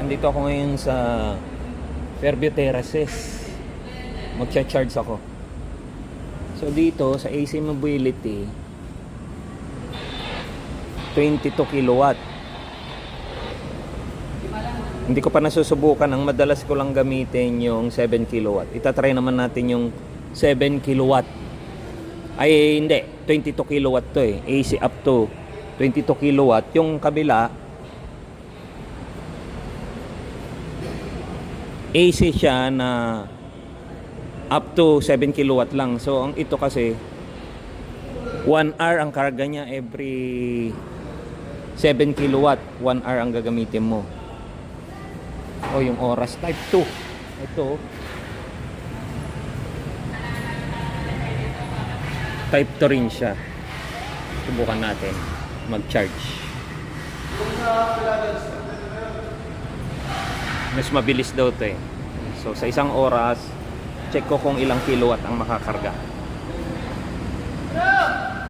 Nandito ako ngayon sa Fairview Terraces. Magcha-charge ako. So dito sa AC Mobility 22 kilowatt. Hindi ko pa nasusubukan. Ang madalas ko lang gamitin yung 7 kilowatt. Itatry naman natin yung 7 kilowatt. Ay hindi, 22 kilowatt to eh. AC up to 22 kilowatt. Yung kabila AC siya na up to 7 kilowatt lang. So ang ito kasi 1 hour ang karga niya every 7 kilowatt. 1 hour ang gagamitin mo. O yung oras type 2. Ito type 2 rin siya. Subukan natin mag-charge. Mas mabilis daw to eh. So sa isang oras check ko kung ilang kilowatt ang makakarga.